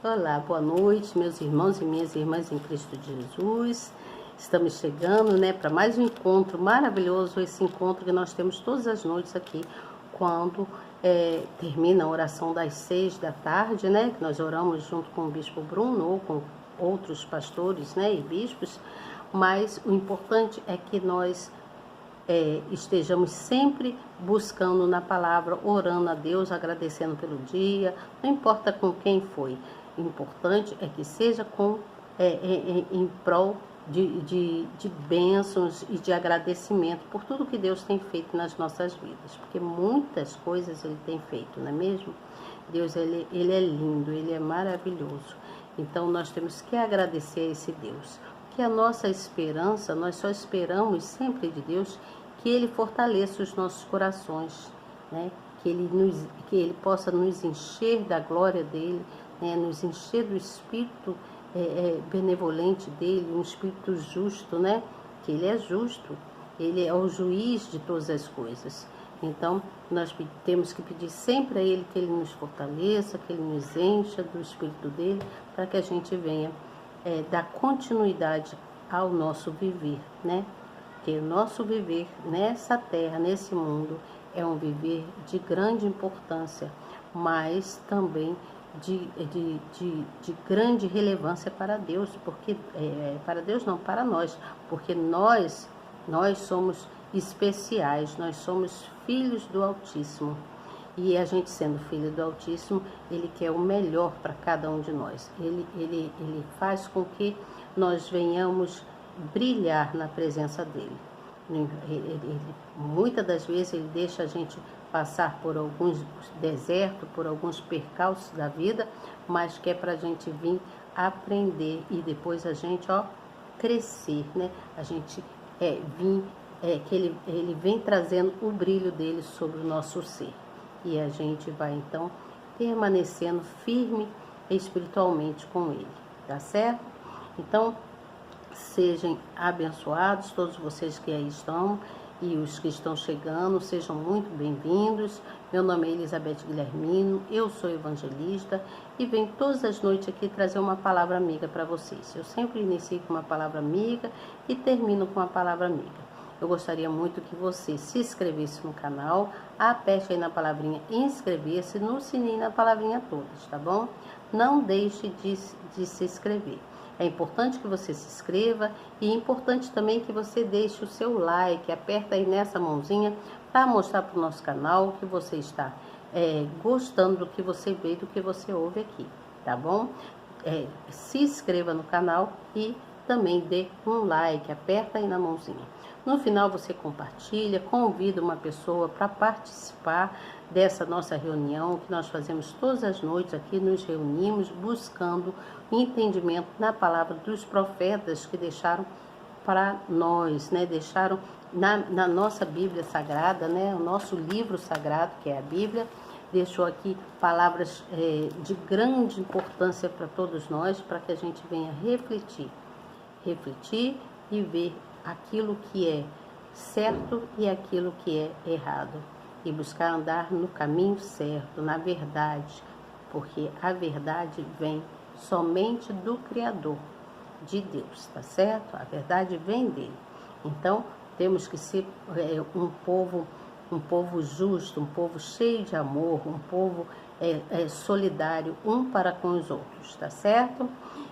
Olá, boa noite, meus irmãos e minhas irmãs em Cristo Jesus. Estamos chegando, para mais um encontro maravilhoso, esse encontro que nós temos todas as noites aqui, quando termina a oração das 6 da tarde, que nós oramos junto com o Bispo Bruno ou com outros pastores, e bispos, mas o importante é que nós estejamos sempre buscando na palavra, orando a Deus, agradecendo pelo dia, não importa com quem foi. O importante é que seja em prol de bênçãos e de agradecimento por tudo que Deus tem feito nas nossas vidas, porque muitas coisas Ele tem feito, não é mesmo? Deus, ele é lindo, Ele é maravilhoso, então nós temos que agradecer a esse Deus, que a nossa esperança, nós só esperamos sempre de Deus que Ele fortaleça os nossos corações, que Ele possa nos encher da glória dEle, nos encher do Espírito benevolente dEle, um Espírito justo, que Ele é justo, Ele é o juiz de todas as coisas. Então, nós temos que pedir sempre a Ele que Ele nos fortaleça, que Ele nos encha do Espírito dEle, para que a gente venha dar continuidade ao nosso viver, Porque o nosso viver nessa terra, nesse mundo, é um viver de grande importância, mas também de grande relevância para Deus, porque para Deus não, para nós, porque nós somos especiais, nós somos filhos do Altíssimo, e a gente sendo filho do Altíssimo, Ele quer o melhor para cada um de nós, ele faz com que nós venhamos brilhar na presença dEle. Muitas das vezes Ele deixa a gente passar por alguns desertos, por alguns percalços da vida, mas que é para a gente vir aprender e depois a gente crescer, A gente que ele vem trazendo o brilho dele sobre o nosso ser, e a gente vai então permanecendo firme espiritualmente com Ele, tá certo? Então, sejam abençoados todos vocês que aí estão e os que estão chegando, sejam muito bem-vindos. Meu nome é Elizabeth Guilhermino, eu sou evangelista e venho todas as noites aqui trazer uma palavra amiga para vocês. Eu sempre inicio com uma palavra amiga e termino com uma palavra amiga. Eu gostaria muito que você se inscrevesse no canal, aperte aí na palavrinha inscrever-se, no sininho na palavrinha todas, tá bom? Não deixe de se inscrever. É importante que você se inscreva e é importante também que você deixe o seu like, aperta aí nessa mãozinha para mostrar para o nosso canal que você está gostando do que você vê, do que você ouve aqui, tá bom? Se inscreva no canal e também dê um like, aperta aí na mãozinha. No final você compartilha, convida uma pessoa para participar dessa nossa reunião que nós fazemos todas as noites aqui, nos reunimos buscando entendimento na palavra dos profetas que deixaram para nós, deixaram na nossa Bíblia Sagrada, o nosso livro sagrado, que é a Bíblia, deixou aqui palavras de grande importância para todos nós, para que a gente venha refletir e ver aquilo que é certo e aquilo que é errado, e buscar andar no caminho certo, na verdade, porque a verdade vem somente do Criador, de Deus, tá certo? A verdade vem dele. Então, temos que ser um povo justo, um povo cheio de amor, um povo solidário um para com os outros, tá certo?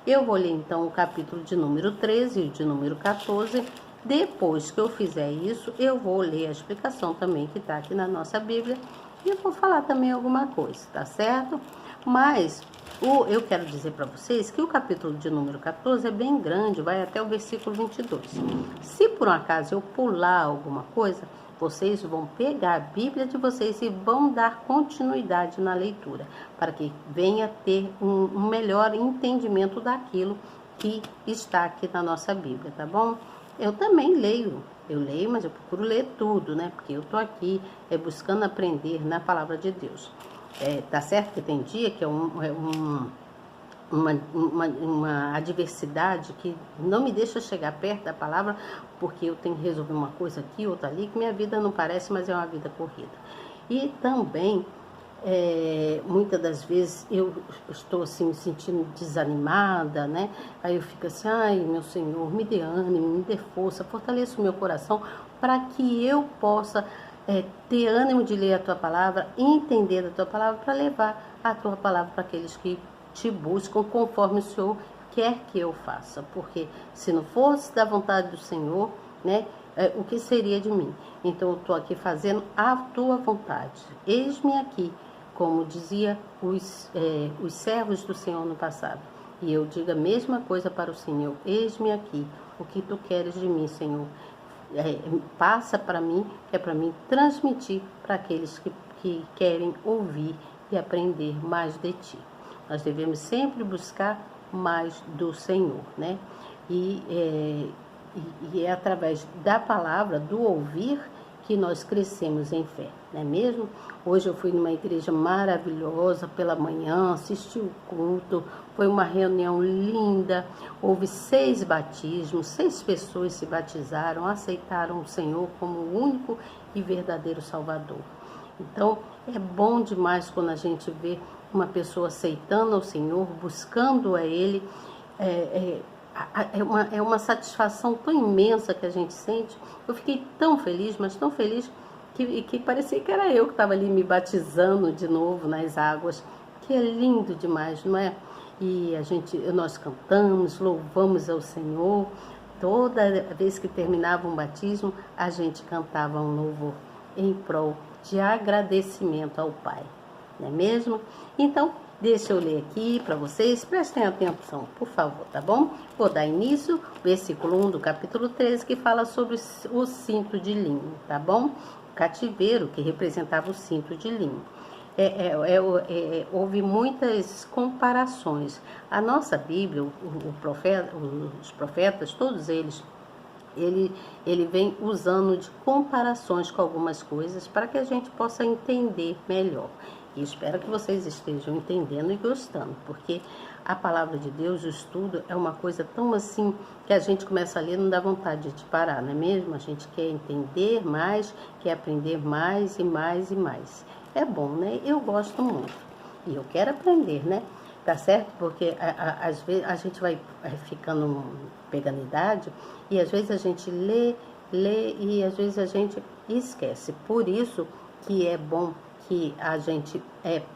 Eu vou ler então o capítulo de número 13 e de número 14. Depois que eu fizer isso, eu vou ler a explicação também que está aqui na nossa Bíblia e eu vou falar também alguma coisa, tá certo? Mas eu quero dizer para vocês que o capítulo de número 14 é bem grande, vai até o versículo 22. Se por um acaso eu pular alguma coisa, vocês vão pegar a Bíblia de vocês e vão dar continuidade na leitura, para que venha ter um melhor entendimento daquilo que está aqui na nossa Bíblia, tá bom? Eu também leio, mas eu procuro ler tudo, Porque eu estou aqui buscando aprender na palavra de Deus. Tá certo que tem dia que é uma adversidade que não me deixa chegar perto da palavra, porque eu tenho que resolver uma coisa aqui, outra ali, que minha vida não parece, mas é uma vida corrida. E também muitas das vezes eu estou assim me sentindo desanimada, né? Aí eu fico assim, ai meu Senhor, me dê ânimo, me dê força, fortaleça o meu coração para que eu possa ter ânimo de ler a tua palavra, entender a tua palavra, para levar a tua palavra para aqueles que te buscam conforme o Senhor quer que eu faça. Porque se não fosse da vontade do Senhor, né? O que seria de mim? Então eu estou aqui fazendo a tua vontade. Eis-me aqui, como dizia os servos do Senhor no passado. E eu digo a mesma coisa para o Senhor. Eis-me aqui, o que tu queres de mim, Senhor. Passa para mim, que é para mim transmitir para aqueles que querem ouvir e aprender mais de ti. Nós devemos sempre buscar mais do Senhor, né? E é através da palavra, do ouvir, que nós crescemos em fé, não é mesmo? Hoje eu fui numa igreja maravilhosa pela manhã, assisti o culto, foi uma reunião linda, houve 6 batismos, 6 pessoas se batizaram, aceitaram o Senhor como o único e verdadeiro Salvador. Então, é bom demais quando a gente vê uma pessoa aceitando o Senhor, buscando a Ele. É uma satisfação tão imensa que a gente sente. Eu fiquei tão feliz, mas tão feliz, que parecia que era eu que estava ali me batizando de novo nas águas. Que é lindo demais, não é? E nós cantamos, louvamos ao Senhor. Toda vez que terminava um batismo, a gente cantava um louvor em prol de agradecimento ao Pai, não é mesmo? Então, deixa eu ler aqui para vocês, prestem atenção, por favor, tá bom? Vou dar início, versículo 1 do capítulo 13, que fala sobre o cinto de linho, tá bom? O cativeiro, que representava o cinto de linho. Houve muitas comparações. A nossa Bíblia, os profetas, todos eles, ele vem usando de comparações com algumas coisas para que a gente possa entender melhor. E espero que vocês estejam entendendo e gostando, porque a palavra de Deus, o estudo, é uma coisa tão assim que a gente começa a ler e não dá vontade de parar, não é mesmo? A gente quer entender mais, quer aprender mais e mais e mais. É bom, né? Eu gosto muito e eu quero aprender, né? Tá certo? Porque às vezes a gente vai ficando pegando idade e às vezes a gente lê e às vezes a gente esquece. Por isso que é bom que a gente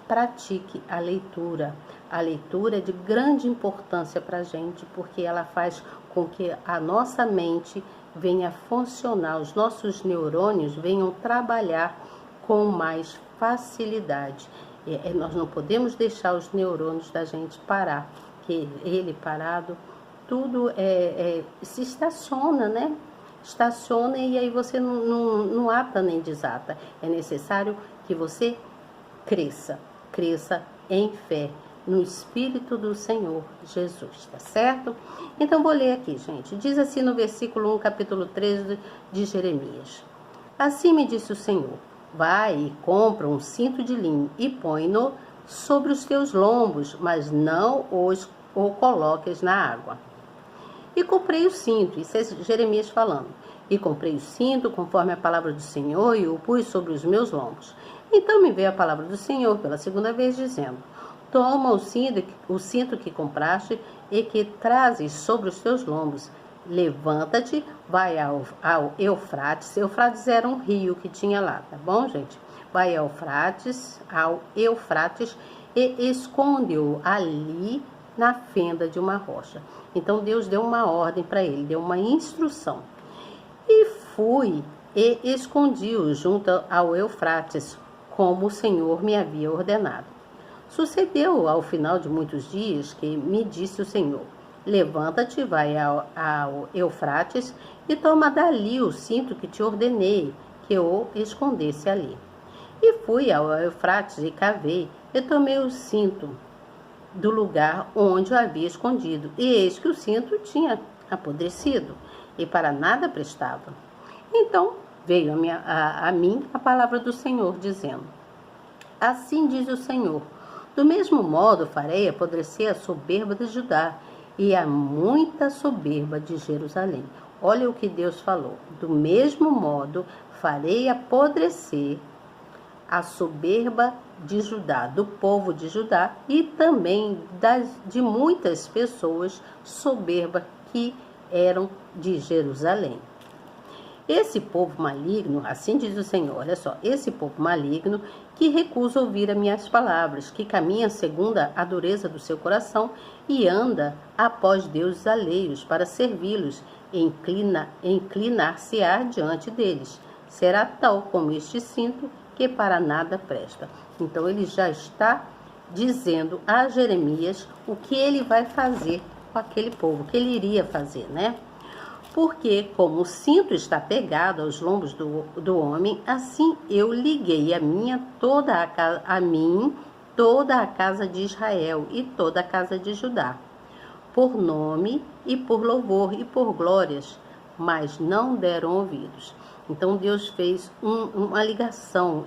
pratique a leitura. A leitura é de grande importância para a gente, porque ela faz com que a nossa mente venha funcionar, os nossos neurônios venham trabalhar com mais facilidade. Nós não podemos deixar os neurônios da gente parar, que ele parado, tudo se estaciona, né? Estaciona e aí você não ata nem desata. É necessário que você cresça em fé, no Espírito do Senhor Jesus, tá certo? Então vou ler aqui, gente. Diz assim no versículo 1, capítulo 13 de Jeremias. Assim me disse o Senhor, vai e compra um cinto de linho e põe-no sobre os teus lombos, mas não o coloques na água. E comprei o cinto, isso é Jeremias falando. E comprei o cinto conforme a palavra do Senhor e o pus sobre os meus lombos. Então me veio a palavra do Senhor pela segunda vez, dizendo, toma o cinto que compraste e que trazes sobre os teus lombos. Levanta-te, vai ao Eufrates. Eufrates era um rio que tinha lá, tá bom, gente? Vai ao Eufrates e esconde-o ali na fenda de uma rocha. Então Deus deu uma ordem para ele, deu uma instrução. E fui e escondi-o junto ao Eufrates, como o Senhor me havia ordenado. Sucedeu ao final de muitos dias que me disse o Senhor, levanta-te, vai ao Eufrates e toma dali o cinto que te ordenei, que o escondesse ali. E fui ao Eufrates e cavei, e tomei o cinto do lugar onde o havia escondido, e eis que o cinto tinha apodrecido, e para nada prestava. Então veio a mim a palavra do Senhor, dizendo, assim diz o Senhor, do mesmo modo farei apodrecer a soberba de Judá, e a muita soberba de Jerusalém. Olha o que Deus falou. Do mesmo modo farei apodrecer a soberba de Judá, do povo de Judá e também de muitas pessoas soberbas que eram de Jerusalém. Esse povo maligno, assim diz o Senhor, olha só, esse povo maligno que recusa ouvir as minhas palavras, que caminha segundo a dureza do seu coração e anda após deuses alheios para servi-los e inclinar-se-á diante deles. Será tal como este cinto que para nada presta. Então ele já está dizendo a Jeremias o que ele vai fazer com aquele povo, o que ele iria fazer, né? Porque, como o cinto está pegado aos lombos do homem, assim eu liguei toda a casa de Israel e toda a casa de Judá, por nome e por louvor e por glórias, mas não deram ouvidos. Então Deus fez uma ligação,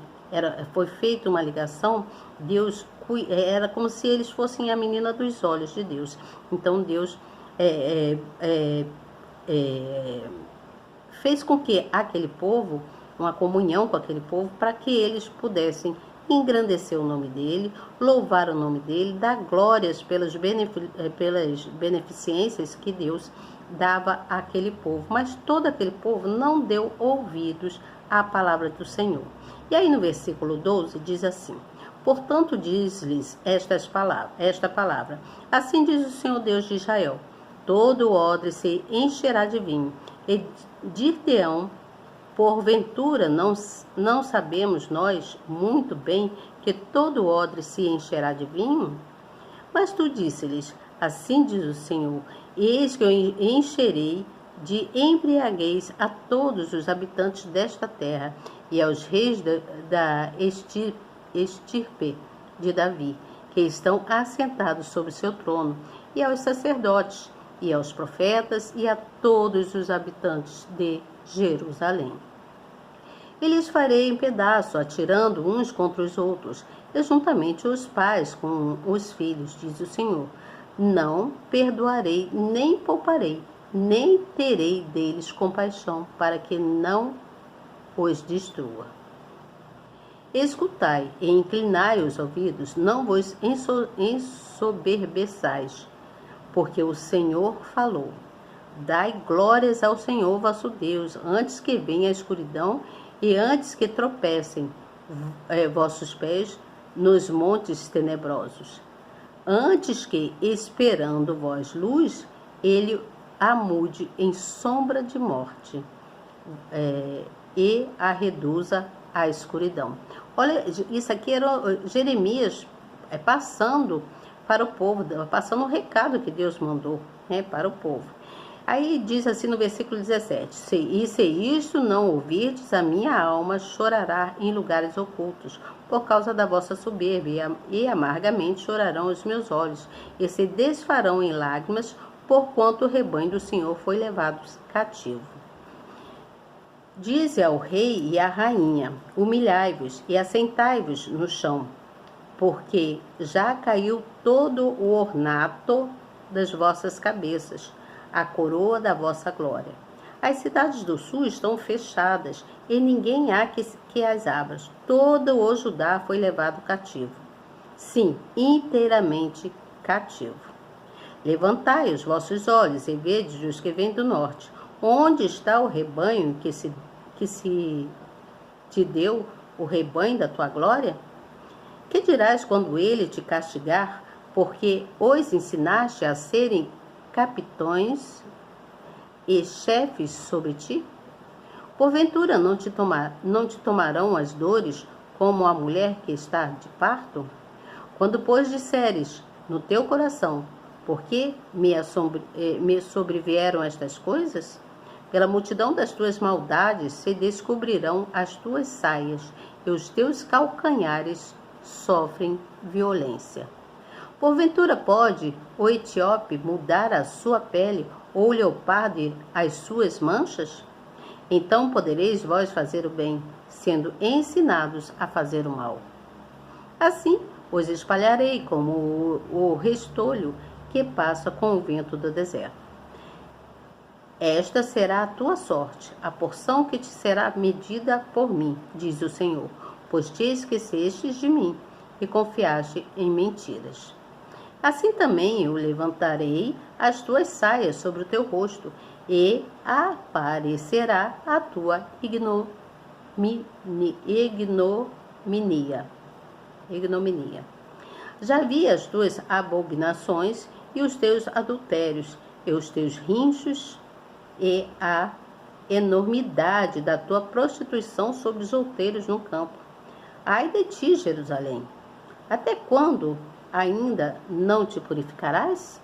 foi feita uma ligação, Deus era como se eles fossem a menina dos olhos de Deus. Então Deus fez com que aquele povo, uma comunhão com aquele povo, para que eles pudessem engrandecer o nome dele, louvar o nome dele, dar glórias pelas beneficências que Deus dava àquele povo. Mas todo aquele povo não deu ouvidos à palavra do Senhor. E aí no versículo 12 diz assim: portanto diz-lhes esta palavra, assim diz o Senhor Deus de Israel: todo odre se encherá de vinho, e dir-te-ão, porventura não sabemos nós muito bem que todo odre se encherá de vinho? Mas tu disse-lhes, assim diz o Senhor: eis que eu encherei de embriaguez a todos os habitantes desta terra, e aos reis da estirpe de Davi, que estão assentados sobre seu trono, e aos sacerdotes, e aos profetas, e a todos os habitantes de Jerusalém. E lhes farei em pedaço, atirando uns contra os outros, e juntamente os pais com os filhos, diz o Senhor. Não perdoarei, nem pouparei, nem terei deles compaixão, para que não os destrua. Escutai e inclinai os ouvidos, não vos ensoberbeçais, porque o Senhor falou. Dai glórias ao Senhor vosso Deus, antes que venha a escuridão e antes que tropecem vossos pés nos montes tenebrosos. Antes que, esperando vós luz, ele a mude em sombra de morte e a reduza à escuridão. Olha, isso aqui era Jeremias passando para o povo, passando um recado que Deus mandou, para o povo. Aí diz assim no versículo 17: e se isto não ouvirdes, a minha alma chorará em lugares ocultos, por causa da vossa soberba, e amargamente chorarão os meus olhos, e se desfarão em lágrimas, porquanto o rebanho do Senhor foi levado cativo. Dize ao rei e à rainha: humilhai-vos e assentai-vos no chão, porque já caiu todo o ornato das vossas cabeças, a coroa da vossa glória. As cidades do sul estão fechadas, e ninguém há que as abra. Todo o Judá foi levado cativo. Sim, inteiramente cativo. Levantai os vossos olhos e vedes os que vêm do norte. Onde está o rebanho que te deu, o rebanho da tua glória? Que dirás quando ele te castigar, porque os ensinaste a serem capitões e chefes sobre ti? Porventura não te tomarão as dores como a mulher que está de parto? Quando, pois, disseres no teu coração: por que me sobrevieram estas coisas? Pela multidão das tuas maldades se descobrirão as tuas saias, e os teus calcanhares sofrem violência. Porventura pode o etíope mudar a sua pele, ou o leopardo as suas manchas? Então podereis vós fazer o bem, sendo ensinados a fazer o mal. Assim os espalharei como o restolho que passa com o vento do deserto. Esta será a tua sorte, a porção que te será medida por mim, diz o Senhor, pois te esquecestes de mim, e confiaste em mentiras. Assim também eu levantarei as tuas saias sobre o teu rosto, e aparecerá a tua ignominia. Já vi as tuas abominações e os teus adultérios, e os teus rinchos, e a enormidade da tua prostituição sobre os outeiros no campo. Ai de ti, Jerusalém! Até quando ainda não te purificarás?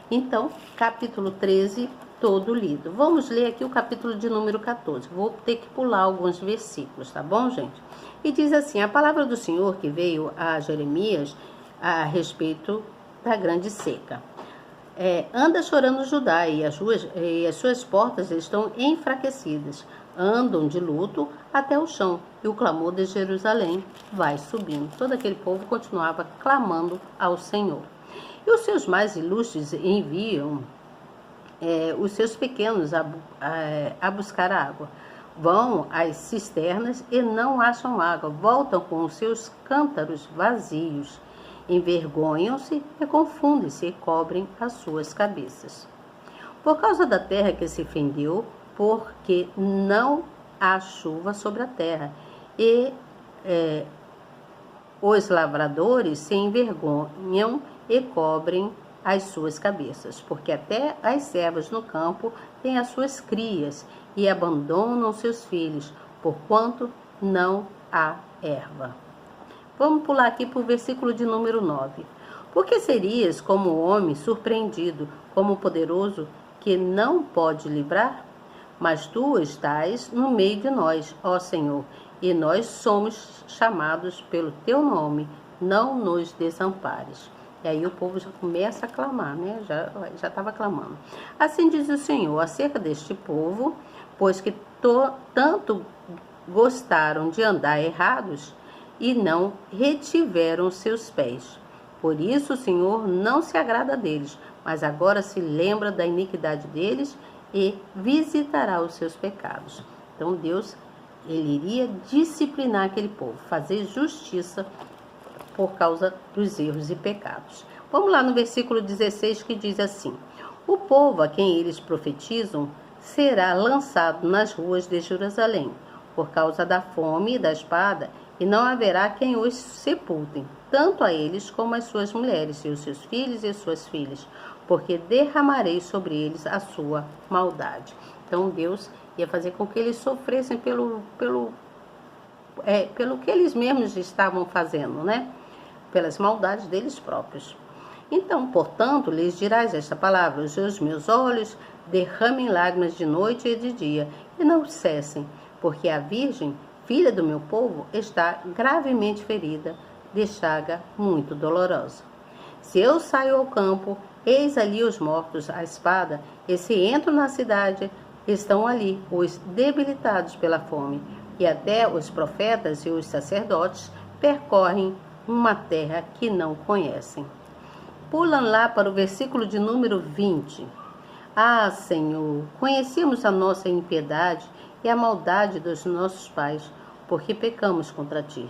Então, capítulo 13, todo lido. Vamos ler aqui o capítulo de número 14. Vou ter que pular alguns versículos, tá bom, gente? E diz assim: a palavra do Senhor que veio a Jeremias a respeito da grande seca. Anda chorando Judá, e as suas portas estão enfraquecidas. Andam de luto até o chão, e o clamor de Jerusalém vai subindo. Todo aquele povo continuava clamando ao Senhor. E os seus mais ilustres enviam os seus pequenos a buscar água. Vão às cisternas e não acham água. Voltam com os seus cântaros vazios. Envergonham-se e confundem-se e cobrem as suas cabeças. Por causa da terra que se fendeu, porque não há chuva sobre a terra, e os lavradores se envergonham e cobrem as suas cabeças, porque até as servas no campo têm as suas crias e abandonam seus filhos, porquanto não há erva. Vamos pular aqui para o versículo de número 9. Porque serias como o homem surpreendido, como o poderoso que não pode livrar? Mas tu estás no meio de nós, ó Senhor, e nós somos chamados pelo teu nome, não nos desampares. E aí o povo já começa a clamar, né? Já estava clamando. Assim diz o Senhor acerca deste povo, pois que tanto gostaram de andar errados e não retiveram seus pés. Por isso o Senhor não se agrada deles, mas agora se lembra da iniquidade deles e visitará os seus pecados. Então Deus, ele iria disciplinar aquele povo, fazer justiça por causa dos erros e pecados. Vamos lá no versículo 16, que diz assim: o povo a quem eles profetizam será lançado nas ruas de Jerusalém, por causa da fome e da espada, e não haverá quem os sepulte, tanto a eles como as suas mulheres, e os seus filhos e as suas filhas, porque derramarei sobre eles a sua maldade. Então Deus ia fazer com que eles sofressem pelo que eles mesmos estavam fazendo, né? Pelas maldades deles próprios. Então, portanto, lhes dirás esta palavra: os meus olhos derramem lágrimas de noite e de dia, e não cessem, porque a virgem, filha do meu povo, está gravemente ferida, de chaga muito dolorosa. Se eu saio ao campo, eis ali os mortos à espada, e se entro na cidade, estão ali os debilitados pela fome, e até os profetas e os sacerdotes percorrem uma terra que não conhecem. Pulam lá para o versículo de número 20. Ah, Senhor, conhecemos a nossa impiedade e a maldade dos nossos pais, porque pecamos contra ti.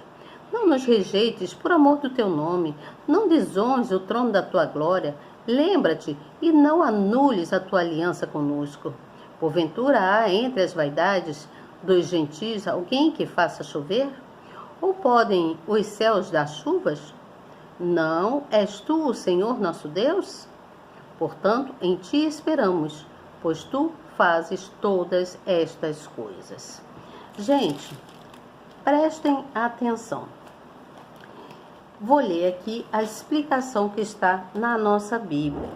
Não nos rejeites por amor do teu nome, não desonres o trono da tua glória. Lembra-te e não anules a tua aliança conosco. Porventura há entre as vaidades dos gentios alguém que faça chover? Ou podem os céus dar chuvas? Não és tu o Senhor nosso Deus? Portanto, em ti esperamos, pois tu fazes todas estas coisas. Gente, prestem atenção. Vou ler aqui a explicação que está na nossa Bíblia.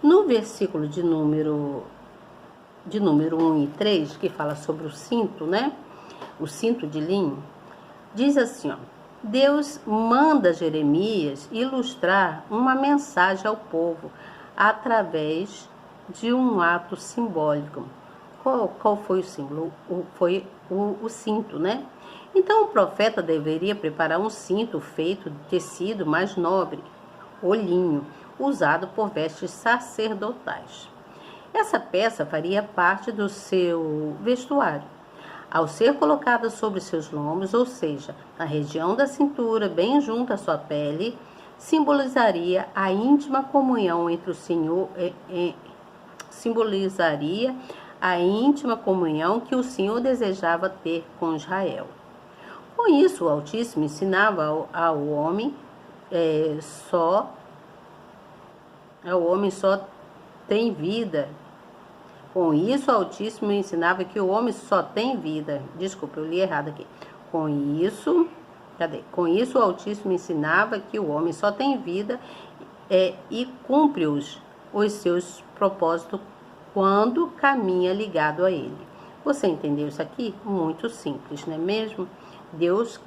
No versículo de número 1 e 3, que fala sobre o cinto, né? O cinto de linho, diz assim, ó: Deus manda Jeremias ilustrar uma mensagem ao povo através de um ato simbólico. Qual foi o símbolo? Foi o cinto, né? Então o profeta deveria preparar um cinto feito de tecido mais nobre, o linho, usado por vestes sacerdotais. Essa peça faria parte do seu vestuário. Ao ser colocada sobre seus lombos, ou seja, na região da cintura, bem junto à sua pele, simbolizaria a íntima comunhão entre o Senhor, simbolizaria a íntima comunhão que o Senhor desejava ter com Israel. Com isso, o Altíssimo ensinava ao homem só tem vida. Com isso, o Altíssimo ensinava que o homem só tem vida. Desculpa, eu li errado aqui. Com isso, o Altíssimo ensinava que o homem só tem vida e cumpre os seus propósitos quando caminha ligado a ele. Você entendeu isso aqui? Muito simples, não é mesmo? Deus,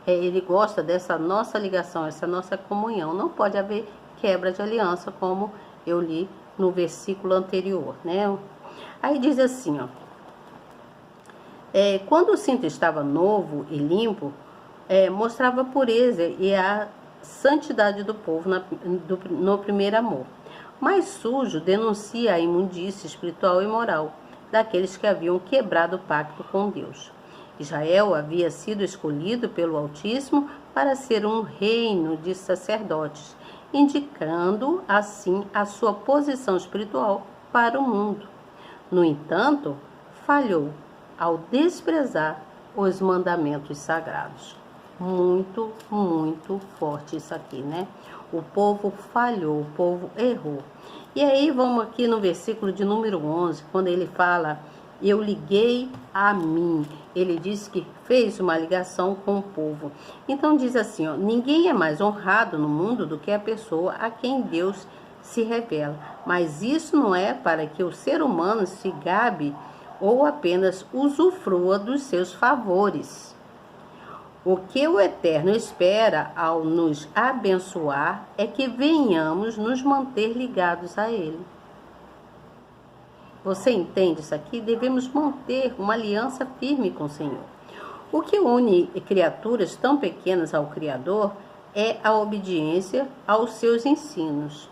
ele gosta dessa nossa ligação, essa nossa comunhão. Não pode haver quebra de aliança, como eu li no versículo anterior, né? Aí diz assim, ó, quando o cinto estava novo e limpo, mostrava a pureza e a santidade do povo no primeiro amor. Mas sujo denuncia a imundície espiritual e moral daqueles que haviam quebrado o pacto com Deus. Israel havia sido escolhido pelo Altíssimo para ser um reino de sacerdotes, indicando assim a sua posição espiritual para o mundo. No entanto, falhou ao desprezar os mandamentos sagrados. Muito, muito forte isso aqui, né? O povo falhou, o povo errou. E aí vamos aqui no versículo de número 11, quando ele fala, eu liguei a mim. Ele diz que fez uma ligação com o povo. Então diz assim, ó, ninguém é mais honrado no mundo do que a pessoa a quem Deus se revela. Mas isso não é para que o ser humano se gabe ou apenas usufrua dos seus favores. O que o Eterno espera ao nos abençoar é que venhamos nos manter ligados a Ele. Você entende isso aqui? Devemos manter uma aliança firme com o Senhor. O que une criaturas tão pequenas ao Criador é a obediência aos seus ensinos.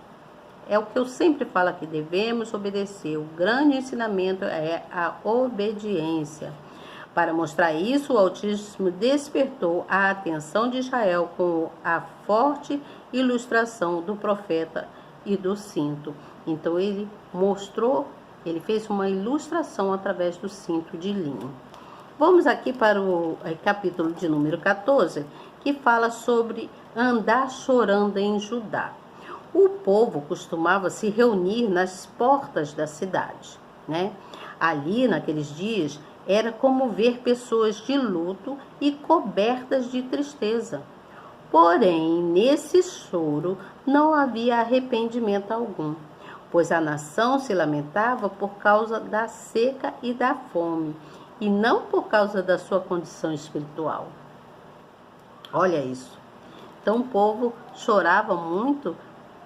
É o que eu sempre falo aqui, devemos obedecer. O grande ensinamento é a obediência. Para mostrar isso, o Altíssimo despertou a atenção de Israel com a forte ilustração do profeta e do cinto. Então ele fez uma ilustração através do cinto de linho. Vamos aqui para o capítulo de número 14, que fala sobre andar chorando em Judá. O povo costumava se reunir nas portas da cidade, né? Ali, naqueles dias, era como ver pessoas de luto e cobertas de tristeza. Porém, nesse choro não havia arrependimento algum, pois a nação se lamentava por causa da seca e da fome, e não por causa da sua condição espiritual. Olha isso. Então o povo chorava muito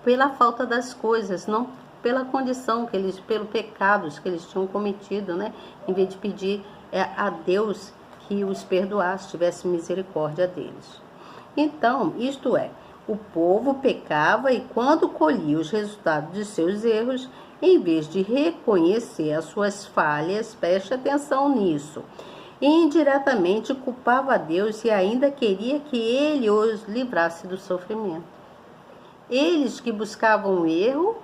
pela falta das coisas, não pela condição que eles, pelo pecados que eles tinham cometido, né? Em vez de pedir a Deus que os perdoasse, tivesse misericórdia deles. Então, isto é, o povo pecava e quando colhia os resultados de seus erros, em vez de reconhecer as suas falhas, preste atenção nisso, indiretamente culpava a Deus e ainda queria que ele os livrasse do sofrimento. Eles que buscavam o erro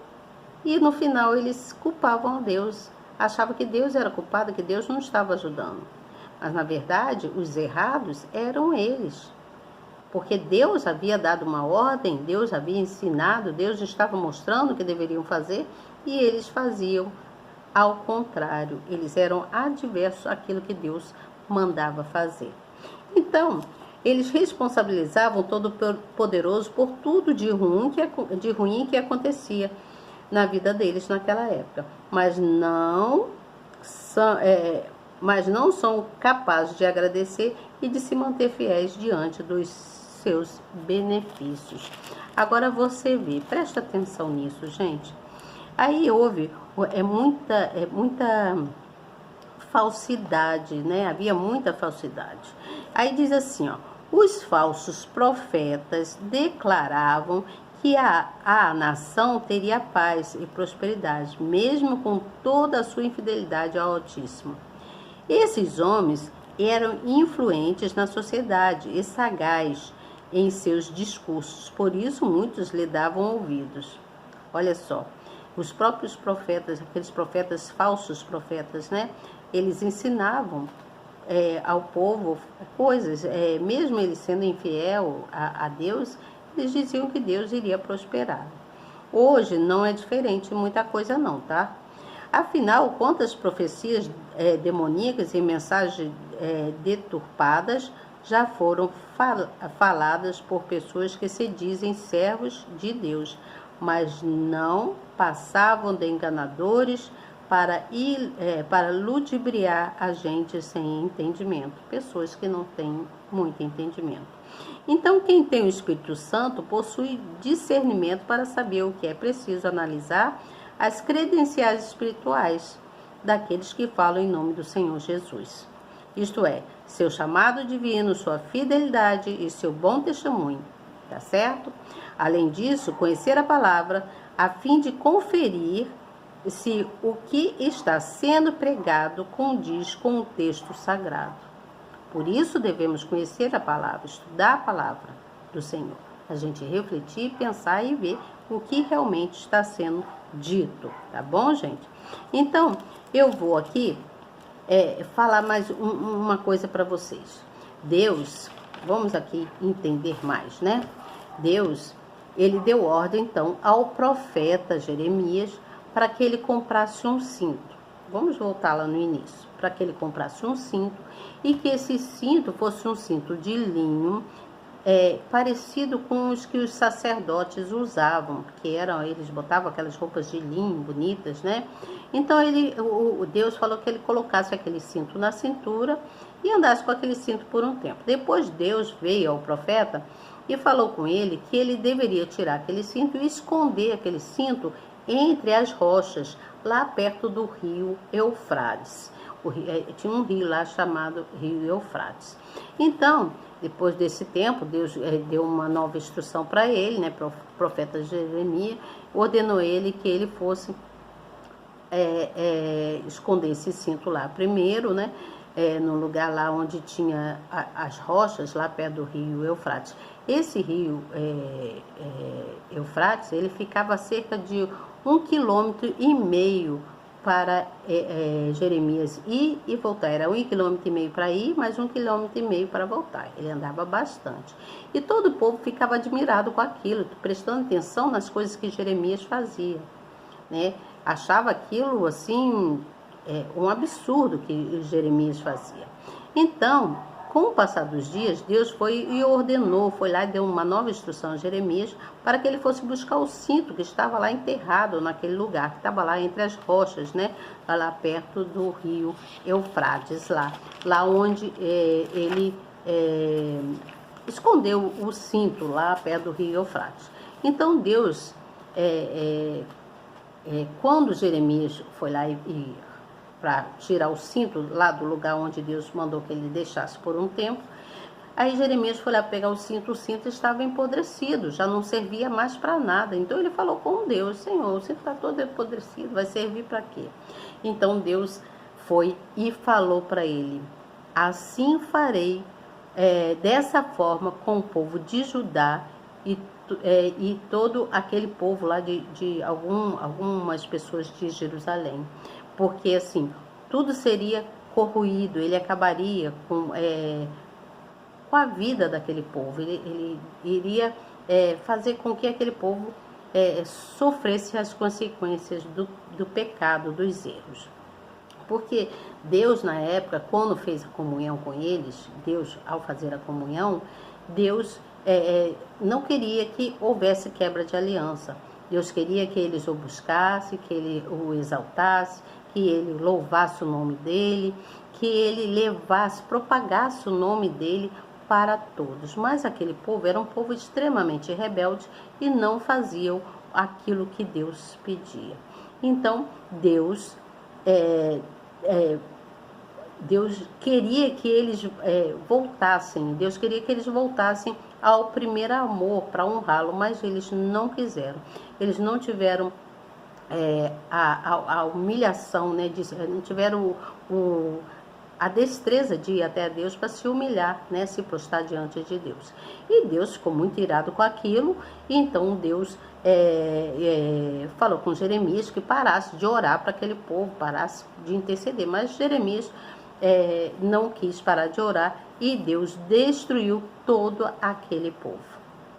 e no final eles culpavam a Deus, achavam que Deus era culpado, que Deus não estava ajudando. Mas na verdade os errados eram eles, porque Deus havia dado uma ordem, Deus havia ensinado, Deus estava mostrando o que deveriam fazer e eles faziam ao contrário, eles eram adversos àquilo que Deus mandava fazer. Então, eles responsabilizavam Todo-Poderoso por tudo de ruim que acontecia na vida deles naquela época, mas não são capazes de agradecer e de se manter fiéis diante dos seus benefícios. Agora você vê, presta atenção nisso, gente. Aí houve muita falsidade, né? Havia muita falsidade. Aí diz assim, ó, os falsos profetas declaravam que a nação teria paz e prosperidade, mesmo com toda a sua infidelidade ao Altíssimo. Esses homens eram influentes na sociedade e sagazes em seus discursos, por isso muitos lhe davam ouvidos. Olha só, os próprios profetas, aqueles profetas, falsos profetas, né? Eles ensinavam ao povo coisas, mesmo ele sendo infiel a Deus, eles diziam que Deus iria prosperar. Hoje não é diferente muita coisa não, tá? Afinal, quantas profecias demoníacas e mensagens deturpadas já foram faladas por pessoas que se dizem servos de Deus, mas não passavam de enganadores para ludibriar a gente sem entendimento, pessoas que não têm muito entendimento. Então, quem tem o Espírito Santo possui discernimento para saber o que é preciso analisar as credenciais espirituais daqueles que falam em nome do Senhor Jesus. Isto é, seu chamado divino, sua fidelidade e seu bom testemunho, tá certo? Além disso, conhecer a palavra a fim de conferir se o que está sendo pregado condiz com o texto sagrado. Por isso devemos conhecer a palavra, estudar a palavra do Senhor. A gente refletir, pensar e ver o que realmente está sendo dito, tá bom, gente? Então, eu vou aqui falar mais uma coisa para vocês. Deus, vamos aqui entender mais, né? Deus, ele deu ordem, então, ao profeta Jeremias para que ele comprasse um cinto. Vamos voltar lá no início. Para que ele comprasse um cinto e que esse cinto fosse um cinto de linho parecido com os que os sacerdotes usavam, que eles botavam aquelas roupas de linho bonitas, né? Então Deus falou que ele colocasse aquele cinto na cintura e andasse com aquele cinto por um tempo. Depois Deus veio ao profeta e falou com ele que ele deveria tirar aquele cinto e esconder aquele cinto entre as rochas, lá perto do rio Eufrates. Tinha um rio lá chamado Rio Eufrates. Então, depois desse tempo, Deus deu uma nova instrução para ele, né, para o profeta Jeremias, ordenou ele que ele fosse esconder esse cinto lá primeiro, né, no lugar lá onde tinha as rochas, lá perto do rio Eufrates. Esse rio Eufrates, ele ficava a cerca de 1,5 km para Jeremias ir e voltar. Era 1,5 km para ir, mais 1,5 km para voltar. Ele andava bastante. E todo o povo ficava admirado com aquilo, prestando atenção nas coisas que Jeremias fazia, né? Achava aquilo assim um absurdo que Jeremias fazia. Então, com o passar dos dias, Deus foi e ordenou, foi lá e deu uma nova instrução a Jeremias para que ele fosse buscar o cinto que estava lá enterrado naquele lugar, que estava lá entre as rochas, né? Lá perto do rio Eufrates, lá onde ele escondeu o cinto, lá perto do rio Eufrates. Então Deus, quando Jeremias foi lá para tirar o cinto lá do lugar onde Deus mandou que ele deixasse por um tempo, aí Jeremias foi lá pegar o cinto estava empodrecido, já não servia mais para nada. Então ele falou com Deus: Senhor, o cinto está todo empodrecido, vai servir para quê? Então Deus foi e falou para ele: assim farei dessa forma com o povo de Judá e todo aquele povo lá de algumas pessoas de Jerusalém. Porque assim, tudo seria corroído, ele acabaria com a vida daquele povo, ele iria fazer com que aquele povo sofresse as consequências do pecado, dos erros. Porque Deus, na época, quando fez a comunhão com eles, Deus, ao fazer a comunhão, Deus não queria que houvesse quebra de aliança. Deus queria que eles o buscassem, que ele o exaltasse, que ele louvasse o nome dele, que ele propagasse o nome dele para todos. Mas aquele povo era um povo extremamente rebelde e não faziam aquilo que Deus pedia. Então, Deus queria que eles voltassem, Deus queria que eles voltassem ao primeiro amor para honrá-lo, mas eles não quiseram. Eles não tiveram a humilhação, né? Não tiveram a destreza de ir até Deus para se humilhar, né, se prostrar diante de Deus. E Deus ficou muito irado com aquilo, e então Deus falou com Jeremias que parasse de orar para aquele povo, parasse de interceder. Mas Jeremias não quis parar de orar, e Deus destruiu todo aquele povo.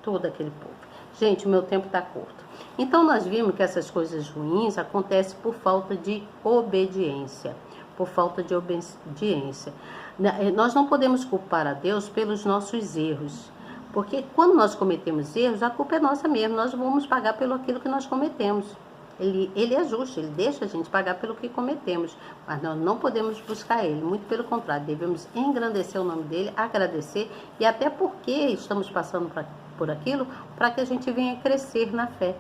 Todo aquele povo. Gente, o meu tempo está curto. Então nós vimos que essas coisas ruins acontecem por falta de obediência. Por falta de obediência. Nós não podemos culpar a Deus pelos nossos erros. Porque quando nós cometemos erros, a culpa é nossa mesmo. Nós vamos pagar pelo aquilo que nós cometemos. Ele é justo, ele deixa a gente pagar pelo que cometemos. Mas nós não podemos buscar ele. Muito pelo contrário, devemos engrandecer o nome dele, agradecer. E até porque estamos passando por aquilo, para que a gente venha crescer na fé.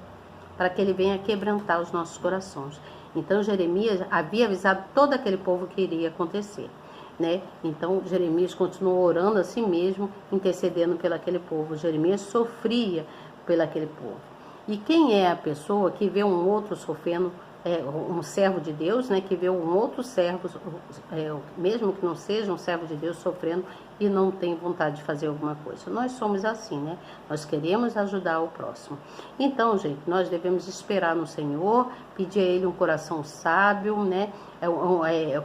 Para que ele venha quebrantar os nossos corações. Então Jeremias havia avisado todo aquele povo que iria acontecer, né? Então Jeremias continuou orando a si mesmo, intercedendo pelo aquele povo. Jeremias sofria pelo aquele povo. E quem é a pessoa que vê um outro sofrendo, um servo de Deus, né? Que vê um outro servo, mesmo que não seja um servo de Deus, sofrendo e não tem vontade de fazer alguma coisa. Nós somos assim, né? Nós queremos ajudar o próximo. Então, gente, nós devemos esperar no Senhor, pedir a Ele um coração sábio, né?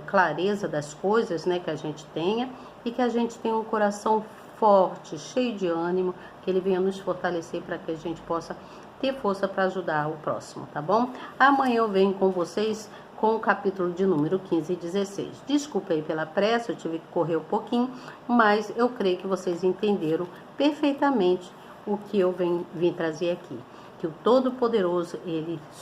Clareza das coisas, né? Que a gente tenha, e que a gente tenha um coração forte, cheio de ânimo, que Ele venha nos fortalecer para que a gente possa ter força para ajudar o próximo, tá bom? Amanhã eu venho com vocês com o capítulo de número 15 e 16. Desculpa aí pela pressa, eu tive que correr um pouquinho, mas eu creio que vocês entenderam perfeitamente o que eu vim trazer aqui. Que o Todo-Poderoso, Ele só